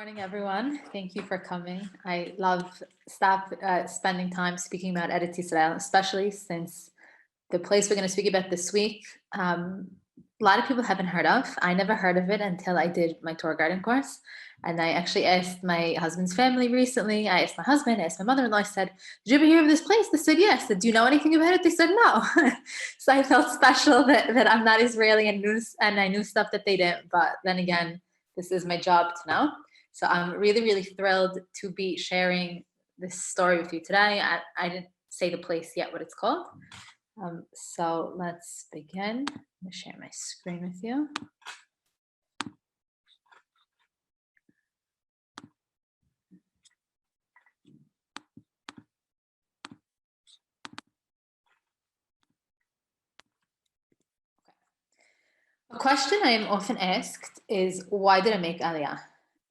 Morning, everyone. Thank you for coming. I love spending time speaking about Eretz Israel, especially since the place we're going to speak about this week, a lot of people haven't heard of. I never heard of it until I did my tour guiding course. And I actually asked my husband's family recently. I asked my husband, I asked my mother-in-law, I said, did you ever hear of this place? They said, yes. I said, do you know anything about it? They said, no. So I felt special that I'm not Israeli and I knew stuff that they didn't. But then again, this is my job to know. So I'm really, really thrilled to be sharing this story with you today. I didn't say the place yet, what it's called. So let's begin. I'm going to share my screen with you. A question I am often asked is, why did I make Aliyah?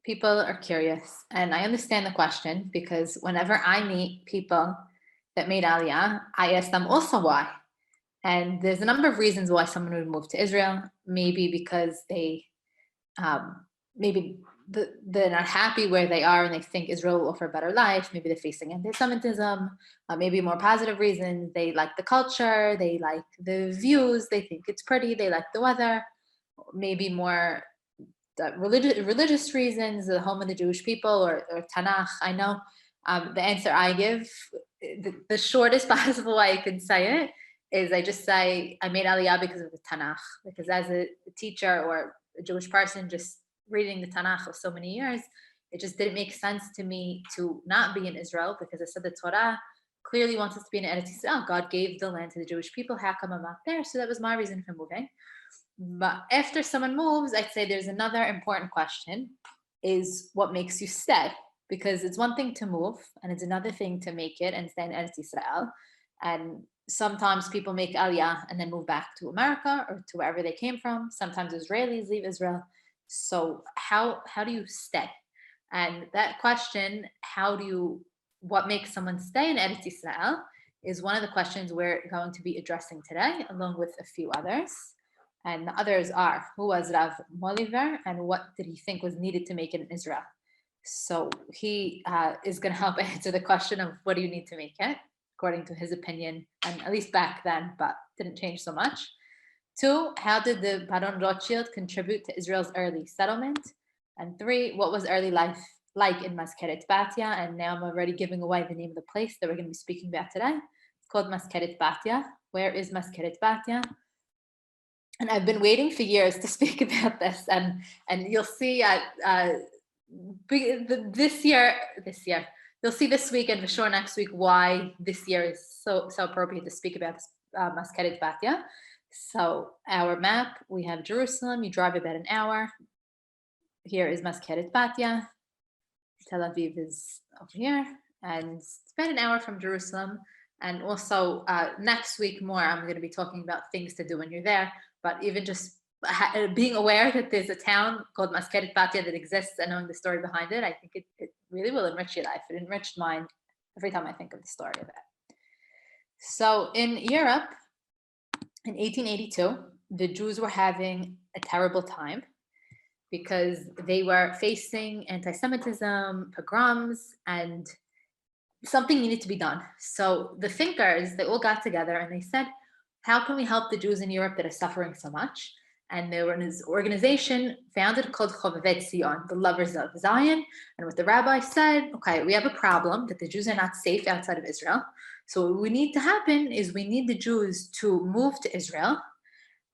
People are curious, and I understand the question because whenever I meet people that made Aliyah, I ask them also why. And there's a number of reasons why someone would move to Israel. Maybe because they're not happy where they are and they think Israel will offer a better life. Maybe they're facing anti-Semitism. Maybe more positive reasons. They like the culture. They like the views. They think it's pretty. They like the weather. Maybe more religious reasons, the home of the Jewish people or Tanakh. I know the answer I give, the shortest possible way I can say it, is I just say I made Aliyah because of the Tanakh. Because as a teacher or a Jewish person, just reading the Tanakh for so many years, it just didn't make sense to me to not be in Israel, because I said the Torah clearly wants us to be in Eretz Israel. God gave the land to the Jewish people. How come I'm not there? So that was my reason for moving. But after someone moves, I'd say there's another important question, is what makes you stay? Because it's one thing to move, and it's another thing to make it and stay in Eretz Israel. And sometimes people make Aliyah and then move back to America or to wherever they came from. Sometimes Israelis leave Israel. So how do you stay? And that question, what makes someone stay in Eretz Israel, is one of the questions we're going to be addressing today, along with a few others. And the others are, who was Rav Moliver and what did he think was needed to make it in Israel? So he is going to help answer the question of what do you need to make it, according to his opinion, and at least back then, but didn't change so much. 2, how did the Baron Rothschild contribute to Israel's early settlement? And 3, what was early life like in Mazkeret Batya? And now I'm already giving away the name of the place that we're going to be speaking about today. It's called Mazkeret Batya. Where is Mazkeret Batya? And I've been waiting for years to speak about this, and you'll see this year, you'll see this week and for sure next week why this year is so appropriate to speak about Mazkeret Batya. So our map, we have Jerusalem. You drive about an hour. Here is Mazkeret Batya. Tel Aviv is over here, and it's about an hour from Jerusalem. And also next week more, I'm going to be talking about things to do when you're there. But even just being aware that there's a town called Mazkeret Batya that exists and knowing the story behind it, I think it really will enrich your life. It enriched mine every time I think of the story of it. So in Europe, in 1882, the Jews were having a terrible time because they were facing anti-Semitism, pogroms, and something needed to be done. So the thinkers, they all got together and they said, how can we help the Jews in Europe that are suffering so much? And there was this organization founded called Chovevet Zion, the lovers of Zion. And what the rabbi said, okay, we have a problem that the Jews are not safe outside of Israel. So what we need to happen is we need the Jews to move to Israel.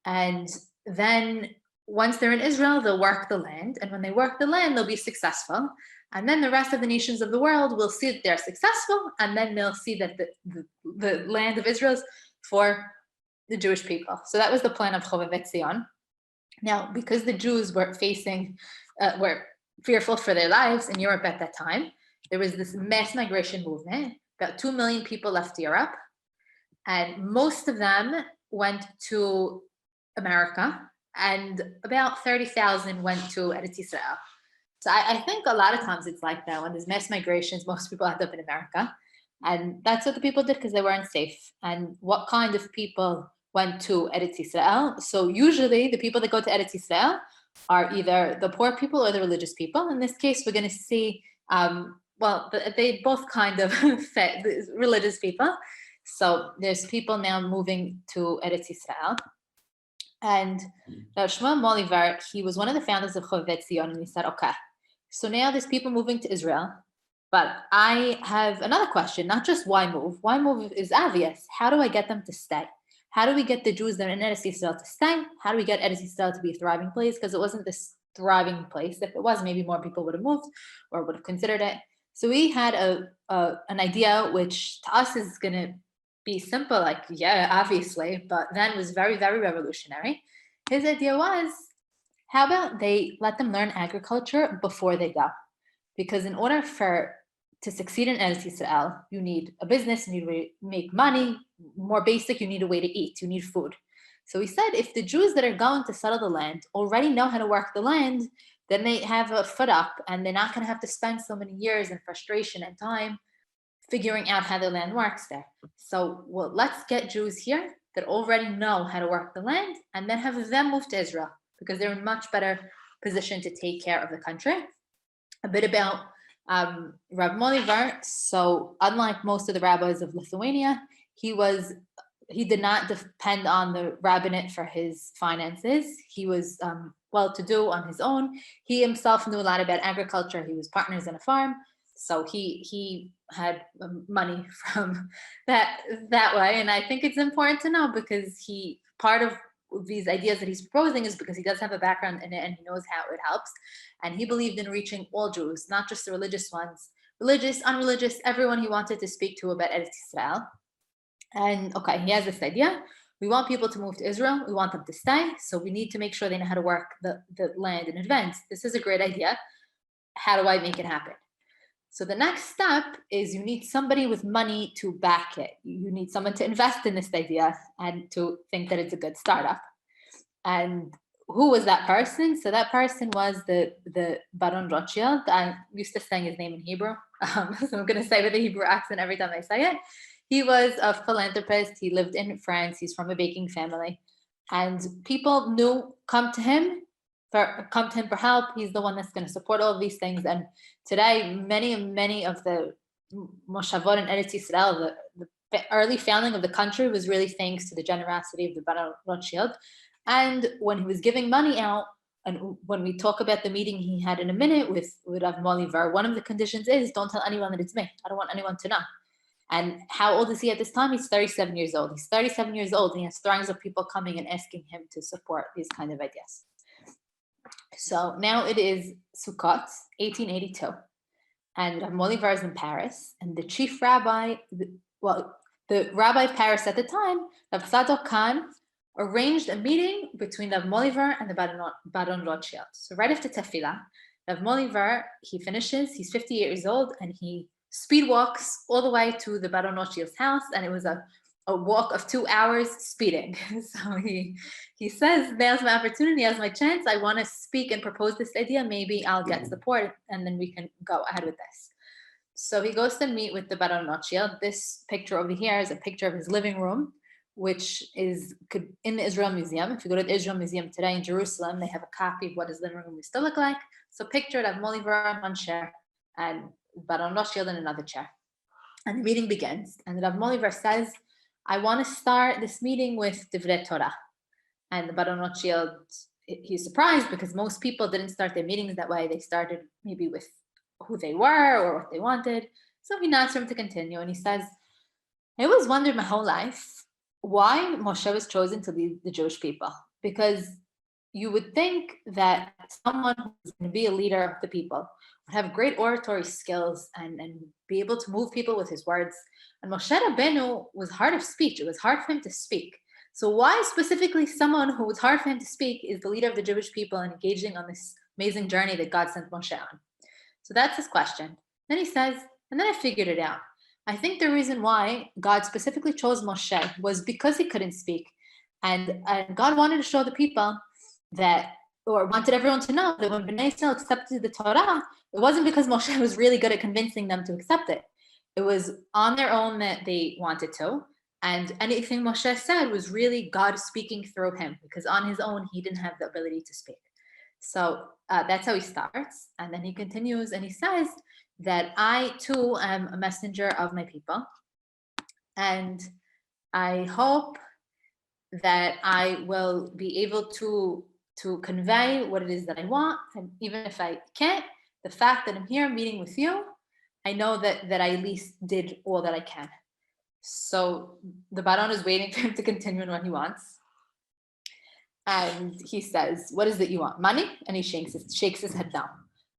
And then once they're in Israel, they'll work the land. And when they work the land, they'll be successful. And then the rest of the nations of the world will see that they're successful. And then they'll see that the land of Israel is for the Jewish people. So that was the plan of Chovevet Zion. Now, because the Jews were fearful for their lives in Europe at that time, there was this mass migration movement. About 2 million people left Europe, and most of them went to America, and about 30,000 went to Eretz Israel. So I think a lot of times it's like that. When there's mass migrations, most people end up in America. And that's what the people did because they weren't safe. And what kind of people went to Eretz Israel? So usually the people that go to Eretz Israel are either the poor people or the religious people. In this case, we're going to see, they both kind of fit the religious people. So there's people now moving to Eretz Israel. And Rav Shmuel Moliver, he was one of the founders of Chovet Zion, and he said, okay, so now there's people moving to Israel, but I have another question, not just why move. Why move is obvious. How do I get them to stay? How do we get the Jews that are in Eretz Yisrael to stay? How do we get Eretz Yisrael to be a thriving place? Because it wasn't this thriving place. If it was, maybe more people would have moved or would have considered it. So we had an idea, which to us is going to be simple, like, yeah, obviously, but then was very, very revolutionary. His idea was, how about they let them learn agriculture before they go? Because in order to succeed in Eretz Yisrael, you need a business, you need to make money. More basic, you need a way to eat, you need food. So he said, if the Jews that are going to settle the land already know how to work the land, then they have a foot up and they're not going to have to spend so many years and frustration and time figuring out how the land works there. So let's get Jews here that already know how to work the land and then have them move to Israel because they're in much better position to take care of the country. A bit about Rav Moliver. So unlike most of the rabbis of Lithuania, he did not depend on the rabbinate for his finances. He was well-to-do on his own. He himself knew a lot about agriculture. He was partners in a farm. So he had money from that way. And I think it's important to know because part of these ideas that he's proposing is because he does have a background in it and he knows how it helps. And he believed in reaching all Jews, not just the religious ones, religious, unreligious, everyone he wanted to speak to about Eretz Israel. And okay, he has this idea. We want people to move to Israel. We want them to stay. So we need to make sure they know how to work the land in advance. This is a great idea. How do I make it happen? So the next step is you need somebody with money to back it. You need someone to invest in this idea and to think that it's a good startup. And who was that person? So that person was the Baron Rothschild. I'm used to saying his name in Hebrew. So I'm going to say with a Hebrew accent every time I say it. He was a philanthropist. He lived in France. He's from a baking family. And people come to him for help. He's the one that's going to support all of these things. And today, many of the Moshavot in Eretz Yisrael, the early founding of the country was really thanks to the generosity of the Baron Rothschild. And when he was giving money out, and when we talk about the meeting he had in a minute with Rav Moliver, one of the conditions is don't tell anyone that it's me. I don't want anyone to know. And how old is he at this time? He's 37 years old. He's 37 years old and he has throngs of people coming and asking him to support these kind of ideas. So now it is Sukkot, 1882. And Rav Moliver is in Paris. And the chief rabbi, the rabbi of Paris at the time, Rav Tzadok Khan, arranged a meeting between Rav Moliver and the Baron Rothschild. So right after Tefillah, Rav Moliver, he finishes, he's 58 years old, and he speed walks all the way to the Baron Rothschild's house, and it was a walk of 2 hours speeding. So he says, now's my opportunity, now's my chance. I want to speak and propose this idea. Maybe I'll get support, and then we can go ahead with this. So he goes to meet with the Baron Rothschild. This picture over here is a picture of his living room, which is in the Israel Museum. If you go to the Israel Museum today in Jerusalem, they have a copy of what his living room used to look like. So picture Rav Moliver on one chair and Baron Rothschild in another chair. And the meeting begins. And Rav Moliver says, I want to start this meeting with Divrei Torah. And the Baron Rothschild, he's surprised because most people didn't start their meetings that way. They started maybe with who they were or what they wanted. So he nods for him to continue. And he says, I always wondered my whole life why Moshe was chosen to lead the Jewish people. Because you would think that someone who's going to be a leader of the people would have great oratory skills and be able to move people with his words. And Moshe Rabbeinu was hard of speech. It was hard for him to speak. So why specifically someone who was hard for him to speak is the leader of the Jewish people and engaging on this amazing journey that God sent Moshe on? So that's his question. Then he says, and then I figured it out. I think the reason why God specifically chose Moshe was because he couldn't speak. And God wanted to show the people that, or wanted everyone to know that when Bnei Israel accepted the Torah, it wasn't because Moshe was really good at convincing them to accept it. It was on their own that they wanted to. And anything Moshe said was really God speaking through him, because on his own, he didn't have the ability to speak. So that's how he starts. And then he continues and he says that I too am a messenger of my people. And I hope that I will be able to convey what it is that I want. And even if I can't, the fact that I'm here meeting with you, I know that I at least did all that I can. So the Baron is waiting for him to continue on what he wants. And he says, what is it you want? Money? And he shakes his head down.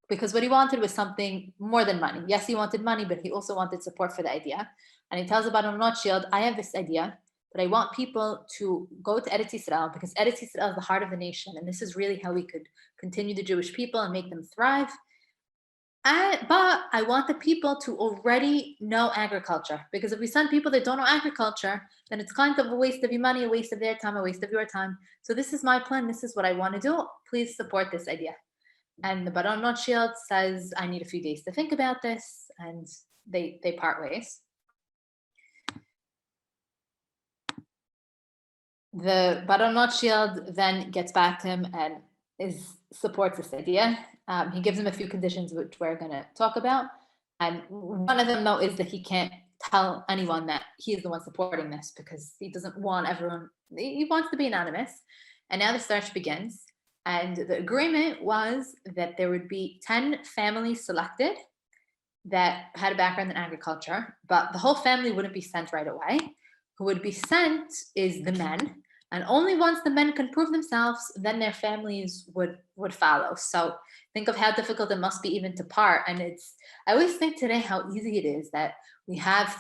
Because what he wanted was something more than money. Yes, he wanted money, but he also wanted support for the idea. And he tells the Baron Rothschild, I have this idea, but I want people to go to Eretz Yisrael, because Eretz Yisrael is the heart of the nation. And this is really how we could continue the Jewish people and make them thrive. But I want the people to already know agriculture, because if we send people that don't know agriculture, then it's kind of a waste of your money, a waste of their time, a waste of your time. So this is my plan. This is what I want to do. Please support this idea. And the Baron Rothschild says, I need a few days to think about this. And they part ways. The Baron Rothschild then gets back to him and supports this idea. He gives him a few conditions, which we're going to talk about. And one of them, though, is that he can't tell anyone that he is the one supporting this, because he doesn't want everyone, he wants to be anonymous. And now the search begins. And the agreement was that there would be 10 families selected that had a background in agriculture, but the whole family wouldn't be sent right away. Who would be sent is the men. And only once the men can prove themselves, then their families would follow. So think of how difficult it must be even to part. And I always think today how easy it is that we have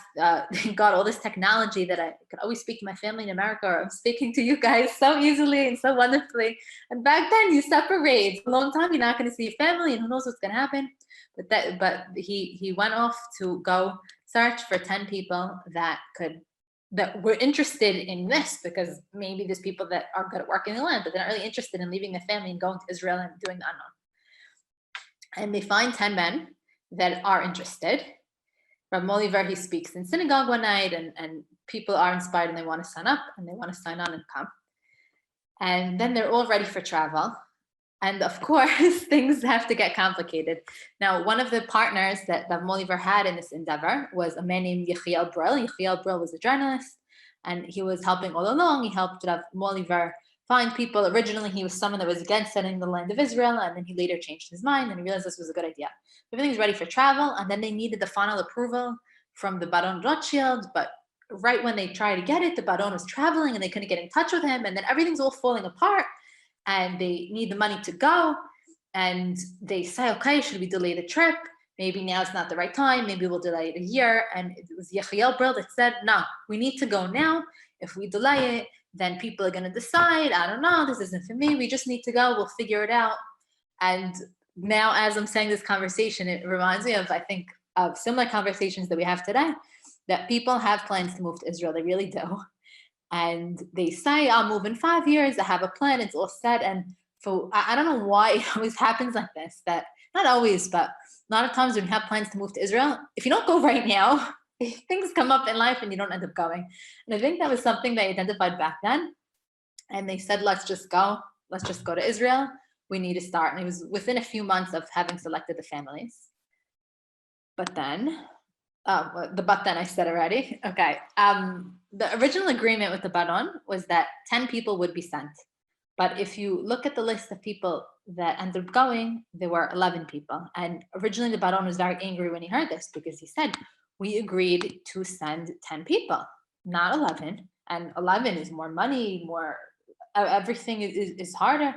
got all this technology that I could always speak to my family in America, or I'm speaking to you guys so easily and so wonderfully. And back then you separate. For a long time, you're not going to see your family, and who knows what's going to happen. But he went off to go search for 10 people that were interested in this, because maybe there's people that are good at working in the land, but they're not really interested in leaving their family and going to Israel and doing the unknown. And they find 10 men that are interested. Rav Moliver, he speaks in synagogue one night, and people are inspired and they want to sign up and they want to sign on and come. And then they're all ready for travel. And of course, things have to get complicated. Now, one of the partners that Rav Moliver had in this endeavor was a man named Yechiel Brill. Yechiel Brill was a journalist, and he was helping all along. He helped Rav Moliver find people. Originally, he was someone that was against setting the land of Israel, and then he later changed his mind and he realized this was a good idea. Everything's ready for travel, and then they needed the final approval from the Baron Rothschild, but right when they tried to get it, the Baron was traveling and they couldn't get in touch with him, and then everything's all falling apart. And they need the money to go, and they say, okay, should we delay the trip? Maybe now it's not the right time. Maybe we'll delay it a year. And it was Yechiel Brill that said, no, we need to go now. If we delay it, then people are going to decide, I don't know, this isn't for me. We just need to go. We'll figure it out. And now, as I'm saying this conversation, it reminds me of, I think, of similar conversations that we have today, that people have plans to move to Israel. They really do. And they say, I'll move in 5 years. I have a plan. It's all set. And I don't know why it always happens like this, that not always, but a lot of times when you have plans to move to Israel, if you don't go right now, things come up in life and you don't end up going. And I think that was something they identified back then. And they said, let's just go to Israel. We need to start. And it was within a few months of having selected the families. But then, but then I said already. Okay. The original agreement with the Baron was that 10 people would be sent. But if you look at the list of people that ended up going, there were 11 people. And originally the Baron was very angry when he heard this, because he said, we agreed to send 10 people, not 11. And 11 is more money, more, everything is harder.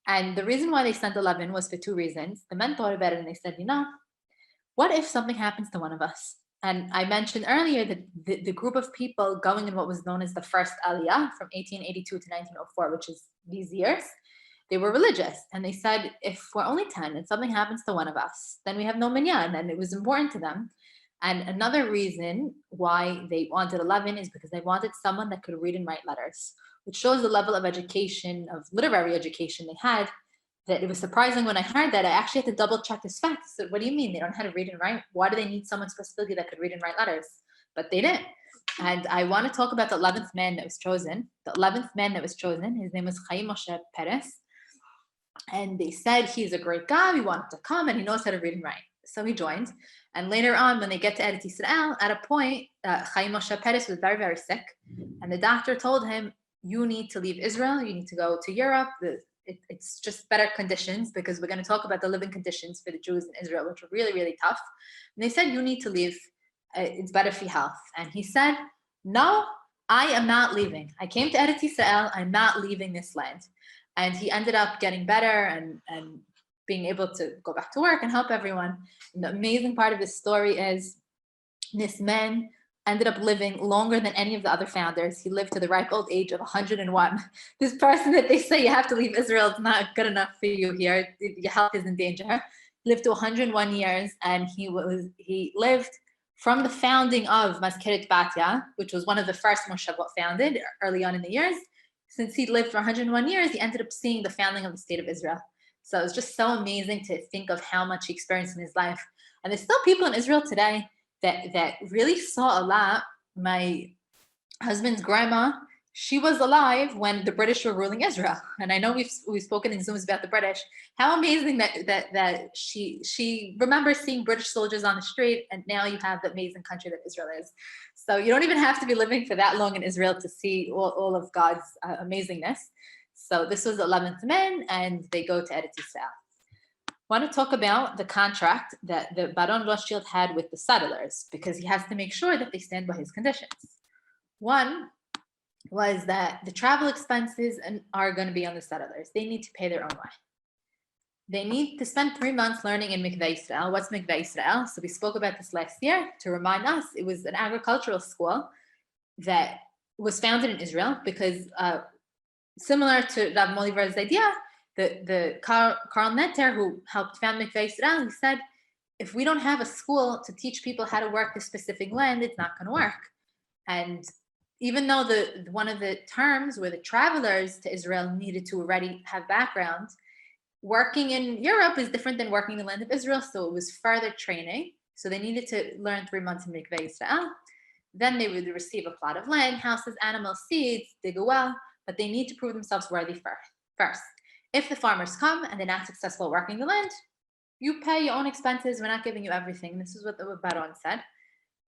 And the reason why they sent 11 was for two reasons. The men thought about it and they said, what if something happens to one of us? And I mentioned earlier that the group of people going in what was known as the first Aliyah from 1882 to 1904, which is these years, they were religious. And they said, if we're only 10 and something happens to one of us, then we have no minyan. And it was important to them. And another reason why they wanted 11 is because they wanted someone that could read and write letters, which shows the level of education, of literary education they had. That it was surprising when I heard that. I actually had to double check this fact. So what do you mean they don't know how to read and write? Why do they need someone specifically that could read and write letters? But they didn't. And I want to talk about the 11th man that was chosen. The 11th man that was chosen, his name was Chaim Moshe Peres. And they said, he's a great guy, we want him to come, and he knows how to read and write. So he joined. And later on, when they get to Eretz Yisrael, at a point, Chaim Moshe Peres was very, very sick. And the doctor told him, you need to leave Israel, you need to go to Europe. It's just better conditions, because we're going to talk about the living conditions for the Jews in Israel, which are really, really tough. And they said, you need to leave. It's better for your health. And he said, no, I am not leaving. I came to Eretz Yisrael. I'm not leaving this land. And he ended up getting better and being able to go back to work and help everyone. And the amazing part of this story is this man ended up living longer than any of the other founders. He lived to the ripe old age of 101. This person that they say you have to leave Israel is not good enough for you here. Your health is in danger. He lived to 101 years, and he lived from the founding of Mazkeret Batya, which was one of the first moshavot founded early on in the years. Since he lived for 101 years, he ended up seeing the founding of the state of Israel. So it's just so amazing to think of how much he experienced in his life. And there's still people in Israel today that really saw a lot. My husband's grandma, she was alive when the British were ruling Israel. And I know we've spoken in Zooms about the British. How amazing that she remembers seeing British soldiers on the street, and now you have the amazing country that Israel is. So you don't even have to be living for that long in Israel to see all of God's amazingness. So this was the 11th man, and they go to Eretz Yisrael. I want to talk about the contract that the Baron Rothschild had with the settlers, because he has to make sure that they stand by his conditions. One was that the travel expenses are going to be on the settlers. They need to pay their own way. They need to spend 3 months learning in Mikveh Yisrael. What's Mikveh Yisrael? So we spoke about this last year. To remind us, it was an agricultural school that was founded in Israel, because similar to Rav Moliver's idea, the Karl Netter, who helped found Mikveh Yisrael, he said, if we don't have a school to teach people how to work this specific land, it's not going to work. And even though one of the terms where the travelers to Israel needed to already have background, working in Europe is different than working in the land of Israel. So it was further training. So they needed to learn 3 months in Mikveh Yisrael. Then they would receive a plot of land, houses, animals, seeds, dig a well, but they need to prove themselves worthy first. If the farmers come and they're not successful working the land, you pay your own expenses. We're not giving you everything. This is what the Baron said.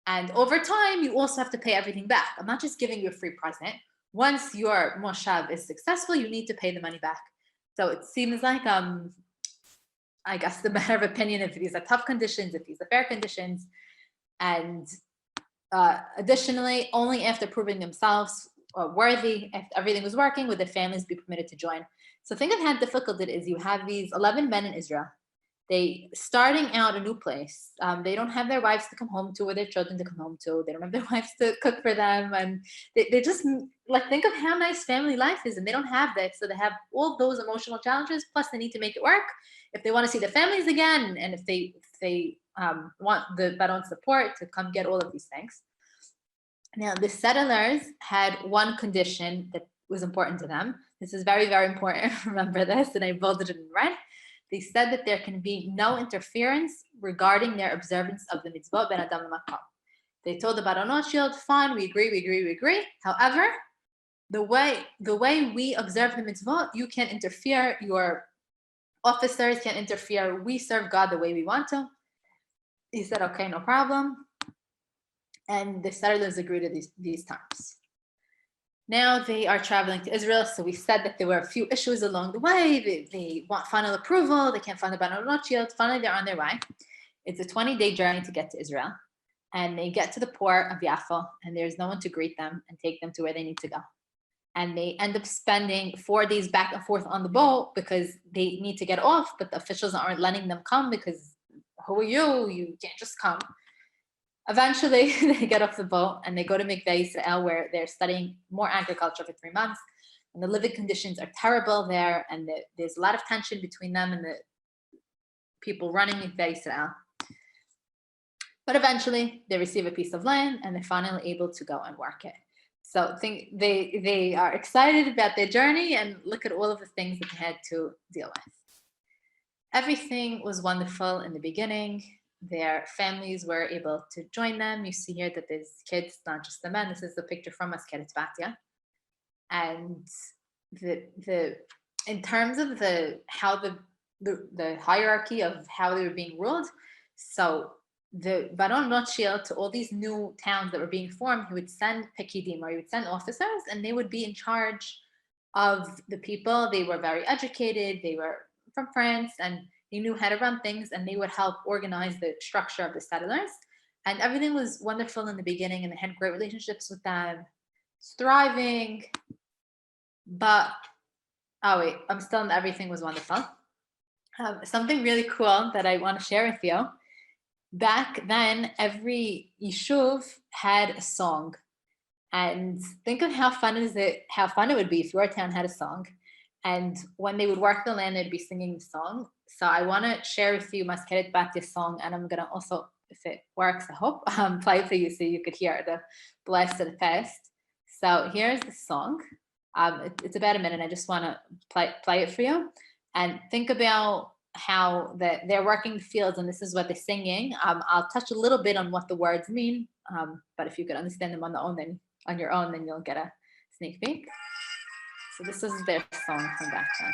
And over time, you also have to pay everything back. I'm not just giving you a free present. Once your moshav is successful, you need to pay the money back. So it seems like, I guess, the matter of opinion if these are tough conditions, if these are fair conditions. And additionally, only after proving themselves worthy, if everything was working, would the families be permitted to join. So think of how difficult it is. You have these 11 men in Israel. They starting out a new place. They don't have their wives to come home to, or their children to come home to. They don't have their wives to cook for them, and they just like think of how nice family life is, and they don't have that. So they have all those emotional challenges. Plus, they need to make it work if they want to see their families again, and if they want the Baron's support to come get all of these things. Now, the settlers had one condition that was important to them. This is very, very important. Remember this, and I bolded it in red. They said that there can be no interference regarding their observance of the mitzvah ben adam l'makom. They told the Baron Rothschild, fine, we agree. However, the way we observe the mitzvah, you can't interfere. Your officers can't interfere. We serve God the way we want to. He said, okay, no problem. And the settlers agreed to these terms. Now they are traveling to Israel. So we said that there were a few issues along the way. They want final approval. They can't find the Baron Rothschild. Finally, they're on their way. It's a 20-day journey to get to Israel. And they get to the port of Yaffo, and there's no one to greet them and take them to where they need to go. And they end up spending 4 days back and forth on the boat because they need to get off, but the officials aren't letting them come because who are you? You can't just come. Eventually, they get off the boat and they go to Mikveh Yisrael, where they're studying more agriculture for 3 months. And the living conditions are terrible there, and there's a lot of tension between them and the people running Mikveh Yisrael. But eventually, they receive a piece of land, and they're finally able to go and work it. So they are excited about their journey, and look at all of the things that they had to deal with. Everything was wonderful in the beginning. Their families were able to join them. You see here that there's kids, not just the men. This is the picture from Mazkeret Batya. And the in terms of the hierarchy of how they were being ruled, so the Baron Rothschild, to all these new towns that were being formed, he would send pekidim, or he would send officers, and they would be in charge of the people. They were very educated, they were from France, and they knew how to run things, and they would help organize the structure of the settlers. And everything was wonderful in the beginning, and they had great relationships with them. It's thriving. But, oh wait, I'm still in everything was wonderful. Something really cool that I want to share with you. Back then, every yishuv had a song. And think of how fun it would be if your town had a song. And when they would work the land, they'd be singing the song. So I want to share with you Mazkeret Batya's song, and I'm gonna also, if it works, I hope, play it for you so you could hear the blessed past. So here's the song. It's about a minute. I just want to play it for you, and think about how they're working the fields, and this is what they're singing. I'll touch a little bit on what the words mean, but if you could understand them on your own, then you'll get a sneak peek. So this is their song from back then.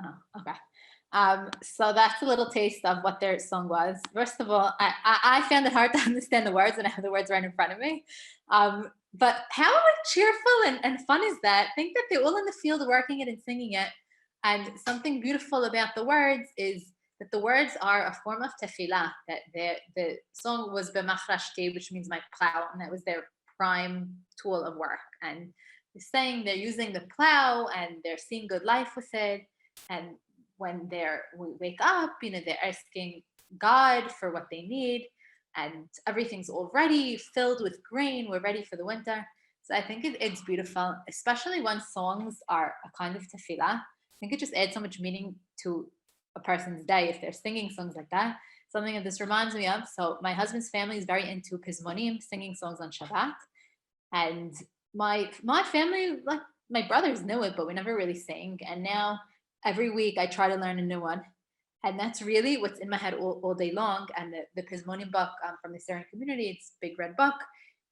Oh, okay. So that's a little taste of what their song was. First of all, I found it hard to understand the words, and I have the words right in front of me. But how cheerful and fun is that? Think that they're all in the field working it and singing it. And something beautiful about the words is that the words are a form of tefillah. That the song was b'machrashti, which means my plow, and that was their prime tool of work. And they're saying they're using the plow and they're seeing good life with it. And when we wake up, they're asking God for what they need, and everything's already filled with grain. We're ready for the winter. So I think it's beautiful, especially when songs are a kind of tefillah. I think it just adds so much meaning to a person's day if they're singing songs like that. Something that this reminds me of. So my husband's family is very into pizmonim, singing songs on Shabbat, and my family, like my brothers, knew it, but we never really sang. And now every week I try to learn a new one. And that's really what's in my head all day long. And the Pizmonim book from the Syrian community, it's a big red book.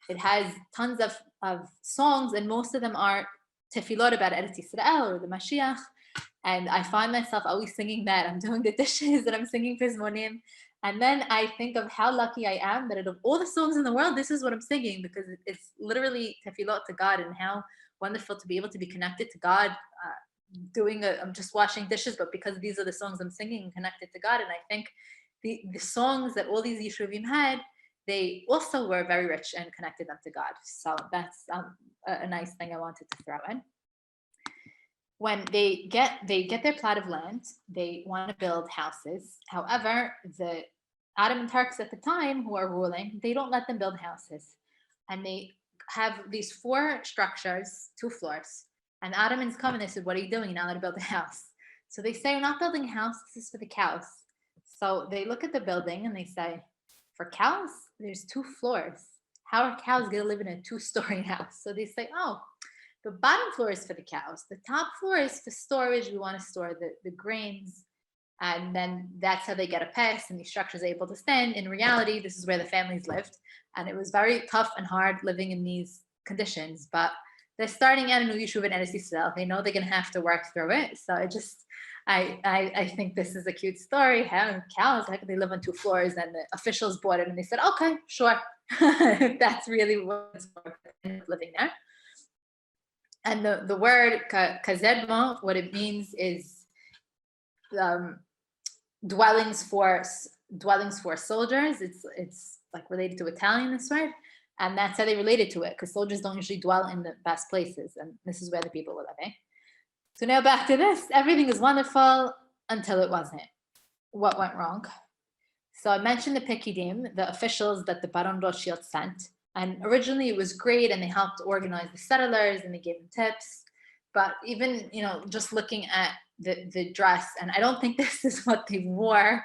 It has tons of songs, and most of them are tefillot about Eretz Yisrael or the Mashiach. And I find myself always singing that. I'm doing the dishes and I'm singing Pizmonim. And then I think of how lucky I am that out of all the songs in the world, this is what I'm singing, because it's literally tefillot to God, and how wonderful to be able to be connected to God. I'm just washing dishes, but because these are the songs I'm singing, connected to God. And I think the songs that all these yeshuvim had, they also were very rich and connected them to God. So that's a nice thing I wanted to throw in. When they get their plot of land, they want to build houses. However, the Ottoman Turks at the time who are ruling, they don't let them build houses. And they have these 4 structures, 2 floors. And the Ottomans come and they said, what are you doing? You're not allowed to build a house. So they say, we're not building a house, this is for the cows. So they look at the building and they say, for cows, there's 2 floors. How are cows going to live in a 2-story house? So they say, oh, the bottom floor is for the cows. The top floor is for storage. We want to store the grains. And then that's how they get a pass, and these structures are able to stand. In reality, this is where the families lived. And it was very tough and hard living in these conditions. But they're starting out a new yeshuv in Eretz Yisrael. They know they're going to have to work through it. So I think this is a cute story. How cows, how could they live on 2 floors? And the officials bought it and they said, okay, sure. That's really what's living there. And the word kazedma, what it means is dwellings for soldiers. It's like related to Italian, this word. And that's how they related to it, because soldiers don't usually dwell in the best places. And this is where the people were living. So now back to this. Everything is wonderful until it wasn't. What went wrong? So I mentioned the Pekidim, the officials that the Baron Rothschild sent. And originally it was great, and they helped organize the settlers and they gave them tips. But even, just looking at the dress, and I don't think this is what they wore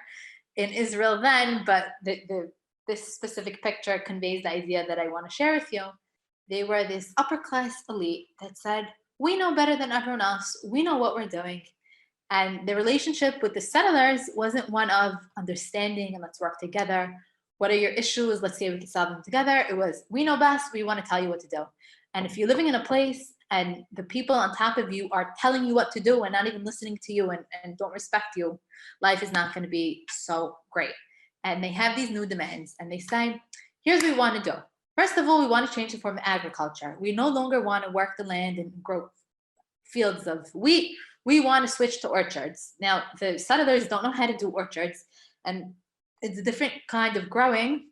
in Israel then, but this specific picture conveys the idea that I want to share with you. They were this upper class elite that said, we know better than everyone else. We know what we're doing. And the relationship with the settlers wasn't one of understanding and let's work together. What are your issues? Let's see if we can solve them together. It was, we know best. We want to tell you what to do. And if you're living in a place and the people on top of you are telling you what to do and not even listening to you and don't respect you, life is not going to be so great. And they have these new demands and they say, here's what we want to do. First of all, we want to change the form of agriculture. We no longer want to work the land and grow fields of wheat. We want to switch to orchards. Now, the settlers don't know how to do orchards, and it's a different kind of growing.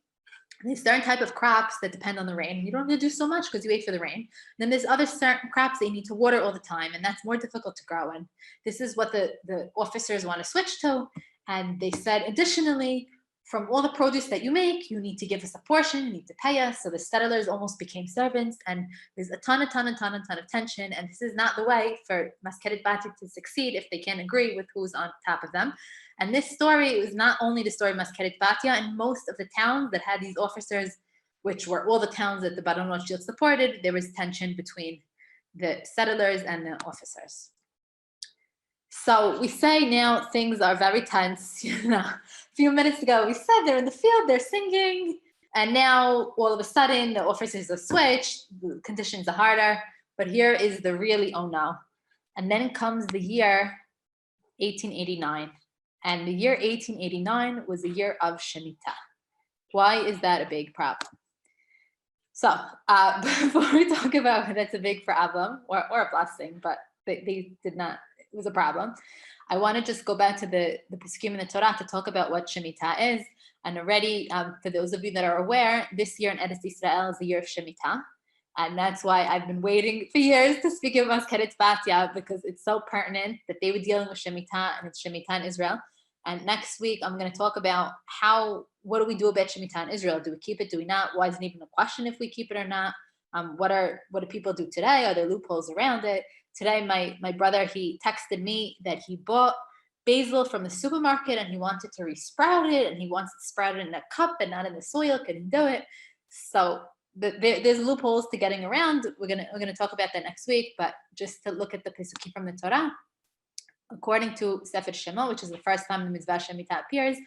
There's certain type of crops that depend on the rain. You don't have to do so much because you wait for the rain. Then there's other certain crops they need to water all the time, and that's more difficult to grow. And this is what the officers want to switch to. And they said, additionally, from all the produce that you make, you need to give us a portion, you need to pay us. So the settlers almost became servants, and there's a ton of tension. And this is not the way for Mazkeret Batya to succeed if they can't agree with who's on top of them. And this story was not only the story of Mazkeret Batya. In most of the towns that had these officers, which were all the towns that the Baron Rothschild supported, there was tension between the settlers and the officers. So we say now things are very tense. A few minutes ago, we said they're in the field, they're singing, and now all of a sudden the officers are switched, the conditions are harder, but here is the really oh no. And then comes the year 1889. And the year 1889 was the year of Shemitta. Why is that a big problem? So before we talk about that's a big problem or a blessing, but they did not, it was a problem. I want to just go back to the Pesukim in the Torah to talk about what Shemitta is. And already, for those of you that are aware, this year in Eretz Yisrael is the year of Shemitta. And that's why I've been waiting for years to speak about Mazkeret Batya, because it's so pertinent that they were dealing with Shemitta, and it's Shemitta in Israel. And next week, I'm going to talk about what do we do about Shemitta in Israel? Do we keep it? Do we not? Why is it even a question if we keep it or not? What do people do today? Are there loopholes around it? Today, my brother, he texted me that he bought basil from the supermarket and he wanted to resprout it, and he wants to sprout it in a cup and not in the soil. Can he do it? So there's loopholes to getting around. We're gonna talk about that next week. But just to look at the Pesukim from the Torah, according to Sefer Shema, which is the first time the mitzvah Shemitta appears,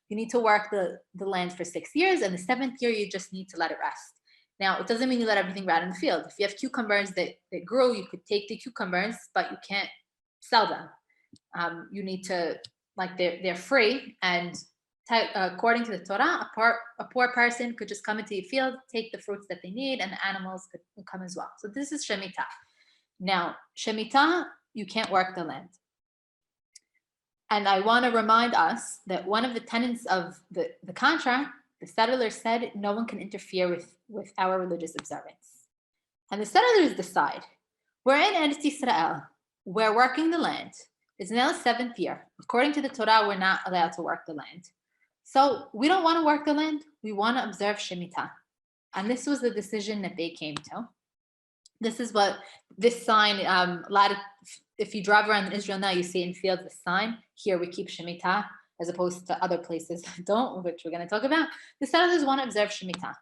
you need to work the land for 6 years, and the 7th year you just need to let it rest. Now, it doesn't mean you let everything rot in the field. If you have cucumbers that grow, you could take the cucumbers, but you can't sell them. You need to, they're free. And according to the Torah, a poor person could just come into your field, take the fruits that they need, and the animals could come as well. So this is Shemitta. Now, Shemitta, you can't work the land. And I want to remind us that one of the tenets of the contract, the settlers said no one can interfere with our religious observance. And the settlers decide, we're in Eretz Yisrael, we're working the land. It's now the 7th year. According to the Torah, we're not allowed to work the land. So we don't want to work the land, we want to observe Shemitta. And this was the decision that they came to. This is what this sign, if you drive around in Israel now, you see in fields the sign, here we keep Shemitta, as opposed to other places that don't, which we're going to talk about. The settlers want to observe Shemitta.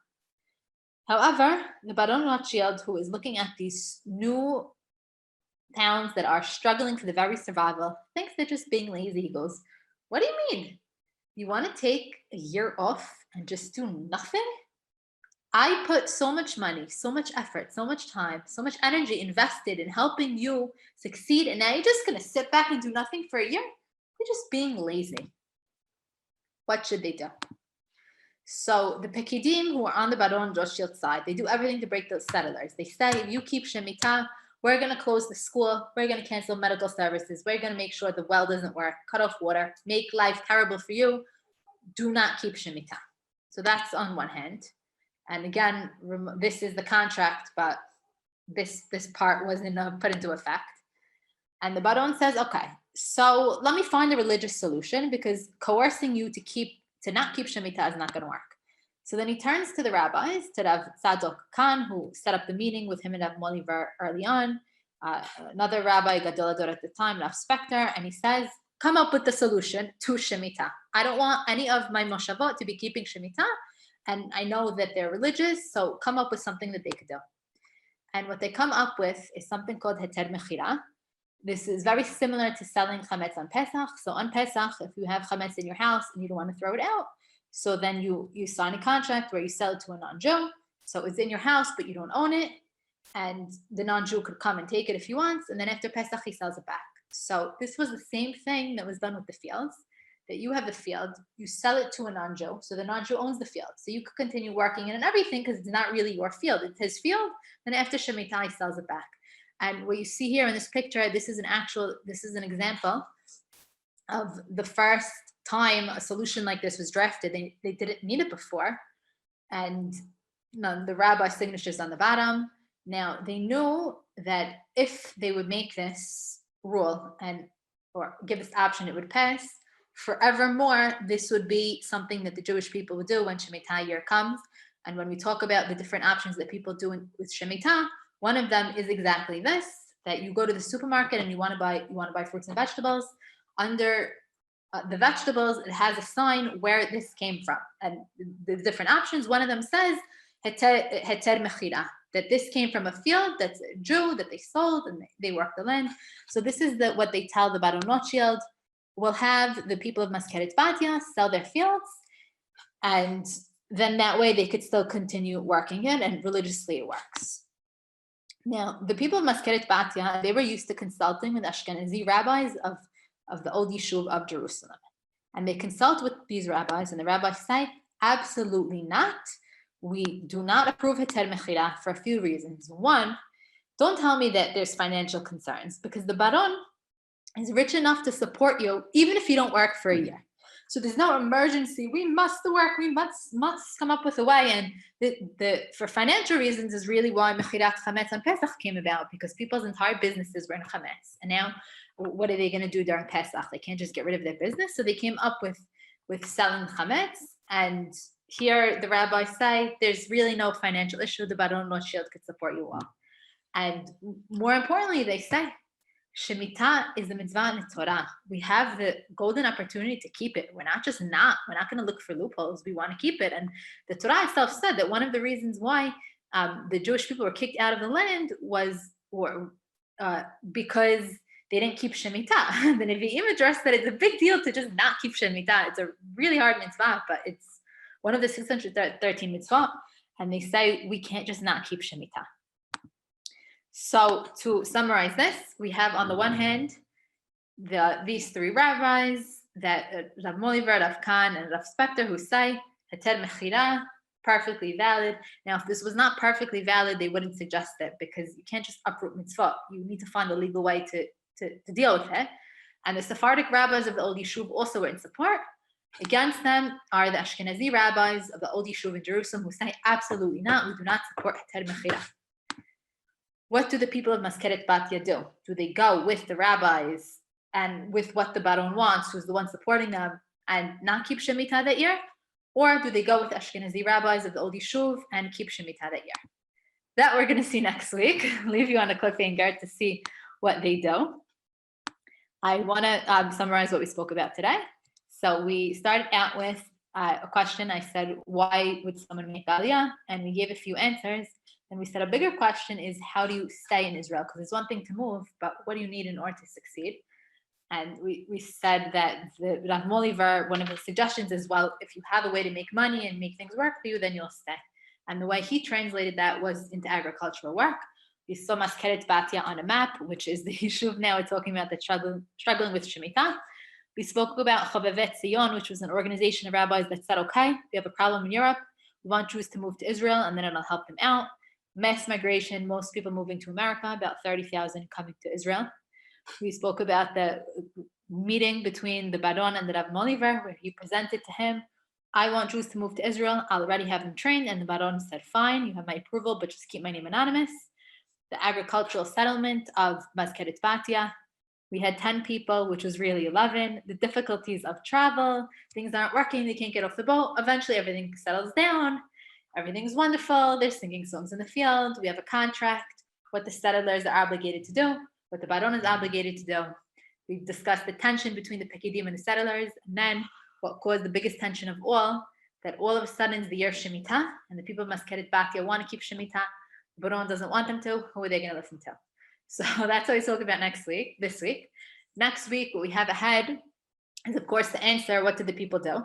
However, the Baron Rothschild, who is looking at these new towns that are struggling for the very survival, thinks they're just being lazy. He goes, what do you mean? You want to take a year off and just do nothing? I put so much money, so much effort, so much time, so much energy invested in helping you succeed, and now you're just going to sit back and do nothing for a year? You're just being lazy. What should they do? So the Pekidim, who are on the Baron Rothschild side, they do everything to break those settlers. They say, if you keep Shemitta, we're going to close the school, we're going to cancel medical services, we're going to make sure the well doesn't work, cut off water, make life terrible for you. Do not keep Shemitta. So that's on one hand. And again, this is the contract, but this part wasn't put into effect. And the Baron says, okay, so let me find a religious solution, because coercing you to not keep Shemitta is not going to work. So then he turns to the rabbis, to Rav Tzadok Khan, who set up the meeting with him and Rav Moliver early on. another rabbi, Gadol Ador at the time, Rav Spector, and he says, come up with the solution to Shemitta. I don't want any of my moshavot to be keeping Shemitta, and I know that they're religious, so come up with something that they could do. And what they come up with is something called heter mechira. This is very similar to selling chametz on Pesach. So on Pesach, if you have chametz in your house and you don't want to throw it out, so then you sign a contract where you sell it to a non-Jew. So it's in your house, but you don't own it. And the non-Jew could come and take it if he wants. And then after Pesach, he sells it back. So this was the same thing that was done with the fields, that you have the field, you sell it to a non-Jew. So the non-Jew owns the field. So you could continue working in and everything because it's not really your field. It's his field. Then after Shemitta, he sells it back. And what you see here in this picture, this is an example of the first time a solution like this was drafted. They didn't need it before. And the rabbi's signature's on the bottom. Now, they knew that if they would make this rule or give this option, it would pass. Forevermore, this would be something that the Jewish people would do when Shemitah year comes. And when we talk about the different options that people do with Shemitah, one of them is exactly this, that you go to the supermarket and you want to buy fruits and vegetables. Under the vegetables, it has a sign where this came from. And the different options, one of them says, heter mechira, that this came from a field that's a Jew, that they sold and they worked the land. So this is what they tell the Baron Rothschild. We'll have the people of Mazkeret Batya sell their fields, and then that way they could still continue working it, and religiously it works. Now, the people of Mazkeret Batya, they were used to consulting with Ashkenazi rabbis of the old Yishuv of Jerusalem. And they consult with these rabbis, and the rabbis say, absolutely not. We do not approve heter mechira for a few reasons. One, don't tell me that there's financial concerns, because the Baron is rich enough to support you even if you don't work for a year. So there's no emergency. We must work. We must come up with a way. And for financial reasons is really why Mechirat Chametz on Pesach came about, because people's entire businesses were in Chametz. And now, what are they going to do during Pesach? They can't just get rid of their business. So they came up with selling Chametz. And here the rabbis say there's really no financial issue. The Baron Rothschild could support you all. And more importantly, they say, Shemitta is the mitzvah in the Torah. We have the golden opportunity to keep it. We're not going to look for loopholes. We want to keep it. And the Torah itself said that one of the reasons why the Jewish people were kicked out of the land was because they didn't keep Shemitta. The Nevi'im addressed that it's a big deal to just not keep Shemitta. It's a really hard mitzvah, but it's one of the 613 mitzvah. And they say we can't just not keep Shemitta. So to summarize this, we have on the one hand these three rabbis, that Rav Moliver, Rav Kahn, and Rav Spector, who say heter mechira, perfectly valid. Now, if this was not perfectly valid, they wouldn't suggest it, because you can't just uproot mitzvah. You need to find a legal way to deal with it. And the Sephardic rabbis of the old Yishuv also were in support. Against them are the Ashkenazi rabbis of the old Yishuv in Jerusalem, who say absolutely not. We do not support heter mechira. What do the people of Mazkeret Batya do? Do they go with the rabbis and with what the Baron wants, who's the one supporting them, and not keep Shemitah that year? Or do they go with Ashkenazi rabbis of the old Yishuv and keep Shemitah that year? That we're going to see next week. I'll leave you on a cliffhanger to see what they do. I want to summarize what we spoke about today. So we started out with a question. I said, why would someone make Aliyah? And we gave a few answers. And we said a bigger question is, how do you stay in Israel? Because it's one thing to move, but what do you need in order to succeed? And we said that the Rav Moliver, one of his suggestions is, well, if you have a way to make money and make things work for you, then you'll stay. And the way he translated that was into agricultural work. We saw Mazkeret Batya on a map, which is the Yishuv now we're talking about, that's struggling with Shemitah. We spoke about Chovevet Zion, which was an organization of rabbis that said, okay, we have a problem in Europe. We want Jews to move to Israel, and then it'll help them out. Mass migration, most people moving to America, about 30,000 coming to Israel. We spoke about the meeting between the Baron and the Rav Moliver, where he presented to him, I want Jews to move to Israel. I'll already have them trained. And the Baron said, fine, you have my approval, but just keep my name anonymous. The agricultural settlement of Mazkeret Batya, we had 10 people, which was really 11. The difficulties of travel, things aren't working, they can't get off the boat. Eventually everything settles down. Everything's wonderful. They're singing songs in the field. We have a contract. what the settlers are obligated to do, what the Baron is obligated to do. We've discussed the tension between the Pekidim and the settlers, and then what caused the biggest tension of all, that all of a sudden it's the year of Shemitta, and the people of Mazkeret Batya want to keep Shemitta. The Baron doesn't want them to. Who are they going to listen to? So that's what we talk about this week. Next week, what we have ahead is, of course, to answer what did the people do.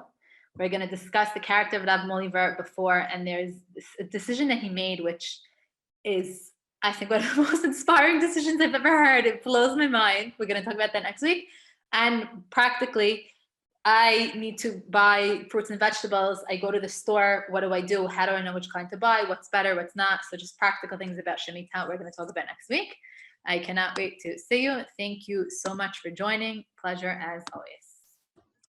We're going to discuss the character of Rav Moliver before, and there's a decision that he made, which is, I think, one of the most inspiring decisions I've ever heard. It blows my mind. We're going to talk about that next week. And practically, I need to buy fruits and vegetables. I go to the store. What do I do? How do I know which kind to buy? What's better? What's not? So just practical things about Shemitta we're going to talk about next week. I cannot wait to see you. Thank you so much for joining. Pleasure as always.